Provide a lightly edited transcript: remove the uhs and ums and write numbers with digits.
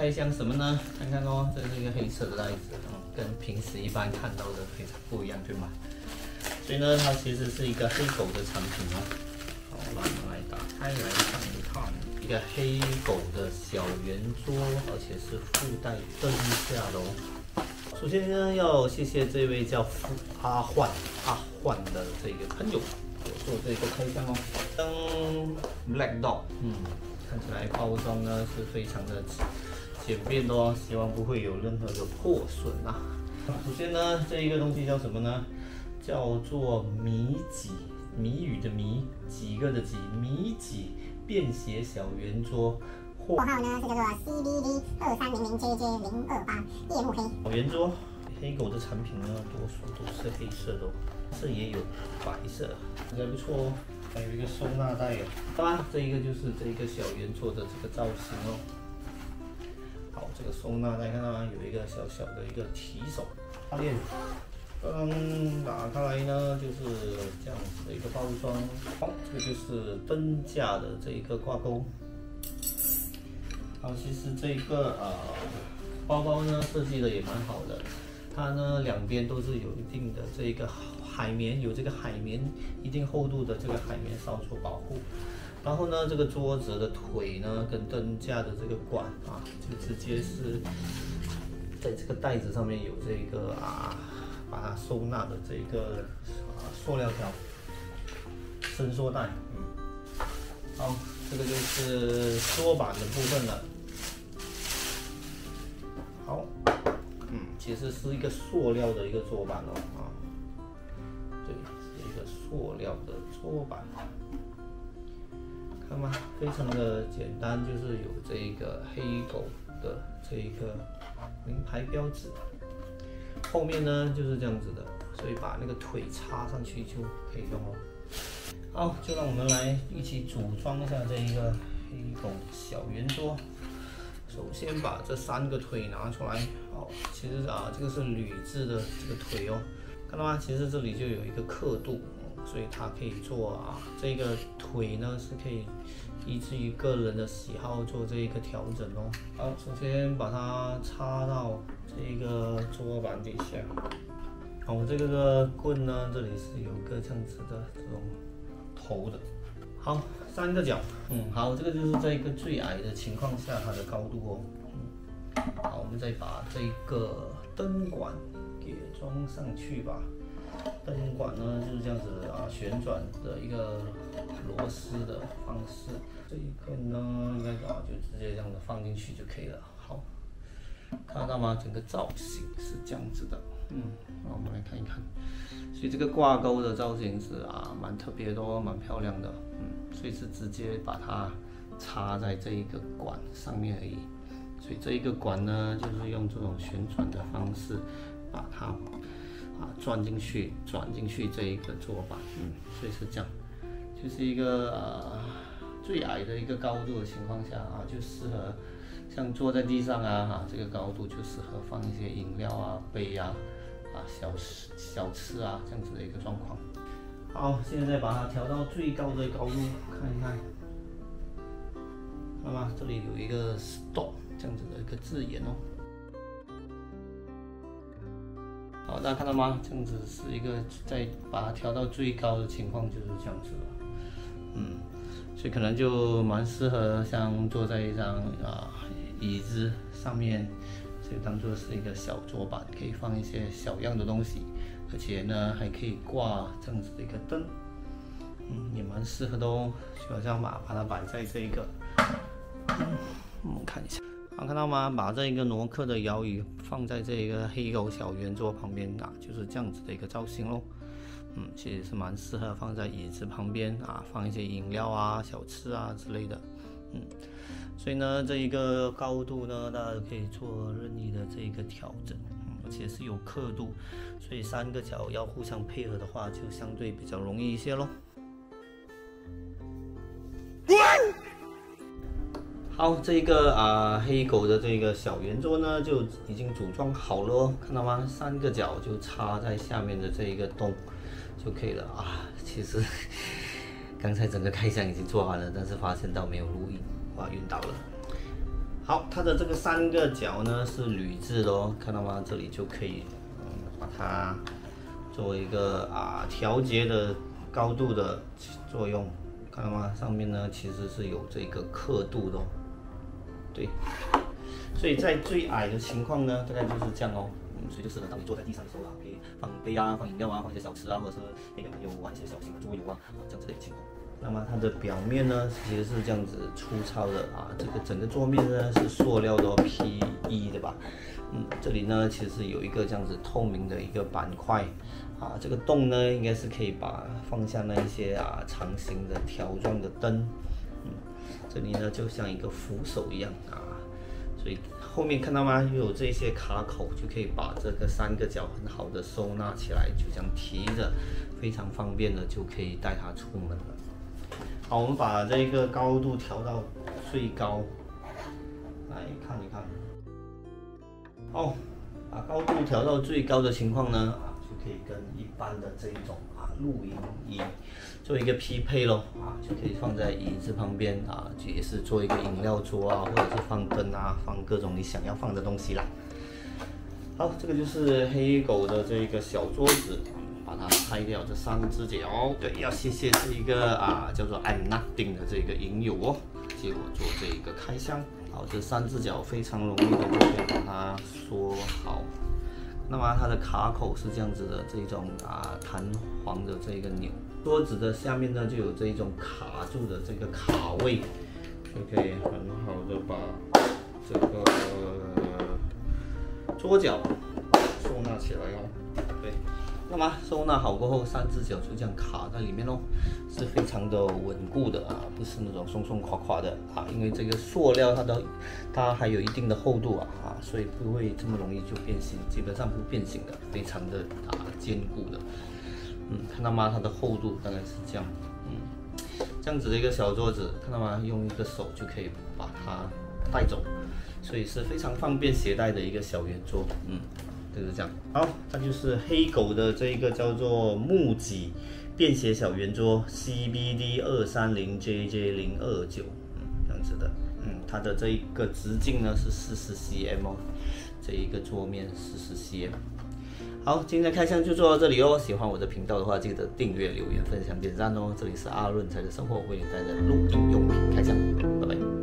开箱什么呢？看看哦，这是一个黑色的袋子，跟平时一般看到的非常不一样，对吗？所以呢，它其实是一个黑狗的产品哦。好，我们来打开来看一看，一个黑狗的小圆桌，而且是附带灯架的哦。首先呢，要谢谢这位叫阿焕的这个朋友，我做这个开箱哦。Black Dog， 看起来包装呢是非常的简便的哦，希望不会有任何的破损啊。首先呢，这一个东西叫什么呢？叫做米几，谜语的谜，几个的几，米几便携小圆桌。货号呢是叫做 CBD2300JJ028 夜幕黑。小圆桌，黑狗的产品呢多数都是黑色的哦，这也有白色，还不错哦。还有一个收纳袋哦，好吧，这一个就是这个小圆桌的这个造型哦。好，这个收纳袋看到吗？有一个小小的一个提手拉链。打开来呢，就是这样子的一个包装。好，这个就是灯架的这一个挂钩。好，其实这个包包呢设计的也蛮好的，它呢两边都是有一定的这个海绵，有这个海绵一定厚度的这个海绵稍作保护。然后呢，这个桌子的腿呢跟灯架的这个管啊，就直接是在这个袋子上面有这个把它收纳的这个塑料条伸缩带。好，这个就是桌板的部分了。好，其实是一个塑料的一个桌板哦，对，是一个塑料的桌板。看吗？非常的简单，就是有这一个黑狗的这一个名牌标志。后面呢就是这样子的，所以把那个腿插上去就可以用了。好，就让我们来一起组装一下这一个黑狗小圆桌。首先把这3个腿拿出来。好，其实这个是铝制的这个腿哦，看到吗？其实这里就有一个刻度，所以它可以做这个腿呢是可以依据于个人的喜好做这一个调整哦。好，首先把它插到这个桌板底下。好，这个棍呢，这里是有个这样子的这种头的。好，3个角。好，这个就是在一个最矮的情况下它的高度哦。好，我们再把这个灯管给装上去吧。灯管呢就是这样子旋转的一个螺丝的方式。这一个呢应该就直接这样子放进去就可以了。好，看到吗？整个造型是这样子的。那我们来看一看。所以这个挂钩的造型是蛮特别的哦，蛮漂亮的。所以是直接把它插在这一个管上面而已。所以这一个管呢，就是用这种旋转的方式把它转进去这一个桌板。所以是这样，就是一个最矮的一个高度的情况下就适合像坐在地上这个高度就适合放一些饮料杯小吃这样子的一个状况。好，现在把它调到最高的高度，看一看，看到吗？这里有一个 stop 这样子的一个字眼哦。好，大家看到吗？这样子是一个再把它调到最高的情况就是这样子了。所以可能就蛮适合像坐在一张椅子上面，所以当做是一个小桌板，可以放一些小样的东西，而且呢还可以挂这样子的一个灯，也蛮适合的哦。就好像把它摆在这一个，我们看一下。好，看到吗？把这一个挪克的摇椅放在这个黑狗小圆桌旁边就是这样子的一个造型咯。其实是蛮适合放在椅子旁边放一些饮料小吃之类的。所以呢，这一个高度呢，大家可以做任意的这一个调整，而且是有刻度，所以3个角要互相配合的话，就相对比较容易一些咯。好，这个黑狗的这个小圆桌呢，就已经组装好了哦，看到吗？3个角就插在下面的这一个洞就可以了其实刚才整个开箱已经做完了，但是发现到没有录音，晕倒了。好，它的这个3个角呢是铝制的哦，看到吗？这里就可以把它作为一个调节的高度的作用，看到吗？上面呢其实是有这个刻度的哦，对，所以在最矮的情况呢，大概就是这样哦。所以就是当你坐在地上的时候可以放杯啊、放饮料啊、放一些小吃啊，或者是给朋友玩一些小型的桌游啊，这样子的情况。那么它的表面呢，其实是这样子粗糙的这个整个桌面呢是塑料的哦 ，PE 的吧？这里呢其实有一个这样子透明的一个板块这个洞呢应该是可以放下那一些长形的条状的灯，这里呢就像一个扶手一样所以后面看到吗？又有这些卡口，就可以把这个3个角很好的收纳起来，就这样提着，非常方便的就可以带它出门了。好，我们把这个高度调到最高，来看一看。好，把高度调到最高的情况呢，就可以跟一般的这一种露营椅做一个匹配咯就可以放在椅子旁边也是做一个饮料桌或者是放灯放各种你想要放的东西啦。好，这个就是黑狗的这个小桌子，把它拆掉这3只脚。对，要谢谢这一个叫做 I'm Nothing 的这个影友哦，借我做这个开箱。好，这3只脚非常容易的就可以把它缩好。那么它的卡口是这样子的，这种弹簧的这个钮，桌子的下面呢就有这一种卡住的这个卡位，就可以很好的把这个桌脚收纳起来哦。对，那么收纳好过后，3只脚就这样卡在里面哦，是非常的稳固的不是那种松松垮垮的因为这个塑料它还有一定的厚度所以不会这么容易就变形，基本上不变形的，非常的坚固的。看到吗？它的厚度大概是这样，这样子的一个小桌子，看到吗？用一个手就可以把它带走，所以是非常方便携带的一个小圆桌。就是这样。好，它就是黑狗的这一个叫做木脊便携小圆桌 CBD 230JJ029，这样子的。它的这一个直径呢是40 cm 哦，这一个桌面40 cm。好，今天的开箱就做到这里哦。喜欢我的频道的话，记得订阅、留言、分享、点赞哦。这里是阿润财的生活，为你带来录音用品开箱，拜拜。